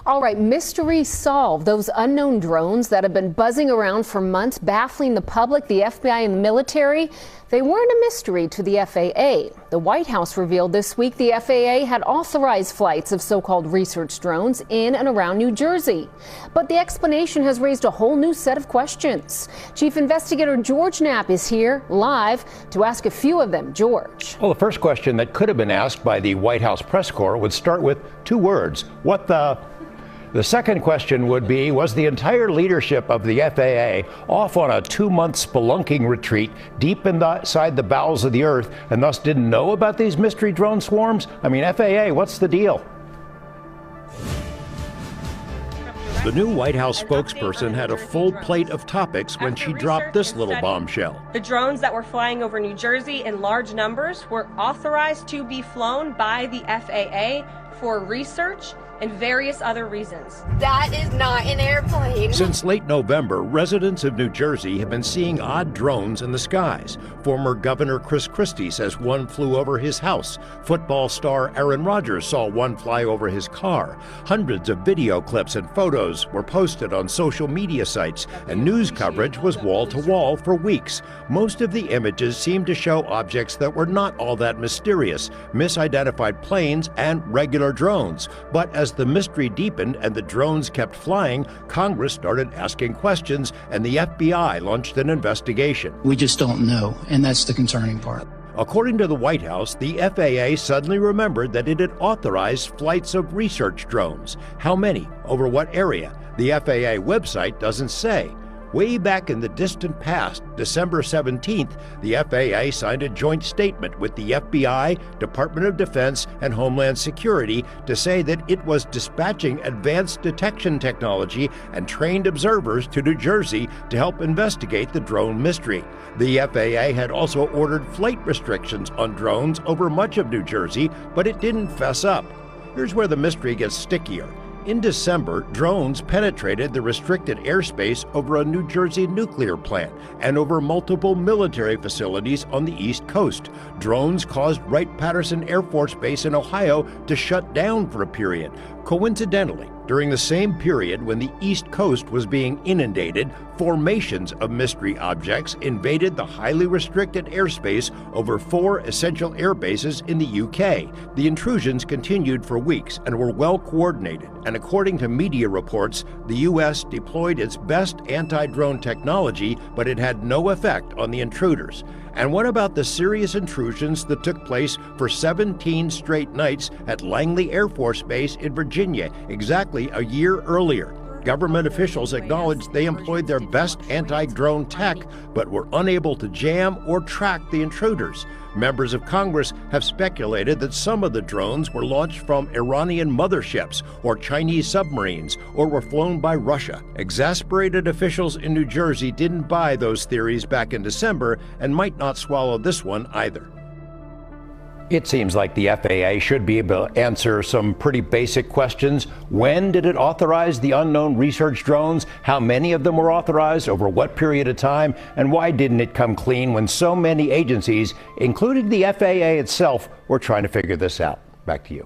All right, mystery solved. Those unknown drones that have been buzzing around for months, baffling the public, the FBI, and the military, they weren't a mystery to the FAA. The White House revealed this week the FAA had authorized flights of so-called research drones in and around New Jersey. But the explanation has raised a whole new set of questions. Chief Investigator George Knapp is here live to ask a few of them. George. Well, the first question that could have been asked by the White House press corps would start with two words. What the? The second question would be, was the entire leadership of the FAA off on a 2-month spelunking retreat deep inside the bowels of the earth and thus didn't know about these mystery drone swarms? I mean, FAA, what's the deal? The new White House spokesperson had a full plate of topics when she dropped this little bombshell. The drones that were flying over New Jersey in large numbers were authorized to be flown by the FAA for research and various other reasons. That is not an airplane. Since late November, residents of New Jersey have been seeing odd drones in the skies. Former Governor Chris Christie says one flew over his house. Football star Aaron Rodgers saw one fly over his car. Hundreds of video clips and photos were posted on social media sites, and news coverage was wall-to-wall for weeks. Most of the images seemed to show objects that were not all that mysterious, misidentified planes and regular drones. But as the mystery deepened and the drones kept flying, Congress started asking questions and the FBI launched an investigation. We just don't know, and that's the concerning part. According to the White House, the FAA suddenly remembered that it had authorized flights of research drones. How many? Over what area? The FAA website doesn't say. Way back in the distant past, December 17th, the FAA signed a joint statement with the FBI, Department of Defense, and Homeland Security to say that it was dispatching advanced detection technology and trained observers to New Jersey to help investigate the drone mystery. The FAA had also ordered flight restrictions on drones over much of New Jersey, but it didn't fess up. Here's where the mystery gets stickier. In December, drones penetrated the restricted airspace over a New Jersey nuclear plant and over multiple military facilities on the East Coast. Drones caused Wright-Patterson Air Force Base in Ohio to shut down for a period. Coincidentally, during the same period when the East Coast was being inundated, formations of mystery objects invaded the highly restricted airspace over 4 essential air bases in the UK. The intrusions continued for weeks and were well coordinated, and according to media reports, the U.S. deployed its best anti-drone technology, but it had no effect on the intruders. And what about the serious intrusions that took place for 17 straight nights at Langley Air Force Base in Virginia, exactly a year earlier? Government officials acknowledged they employed their best anti-drone tech, but were unable to jam or track the intruders. Members of Congress have speculated that some of the drones were launched from Iranian motherships or Chinese submarines, or were flown by Russia. Exasperated officials in New Jersey didn't buy those theories back in December and might not swallow this one either. It seems like the FAA should be able to answer some pretty basic questions. When did it authorize the unknown research drones? How many of them were authorized? Over what period of time? And why didn't it come clean when so many agencies, including the FAA itself, were trying to figure this out? Back to you.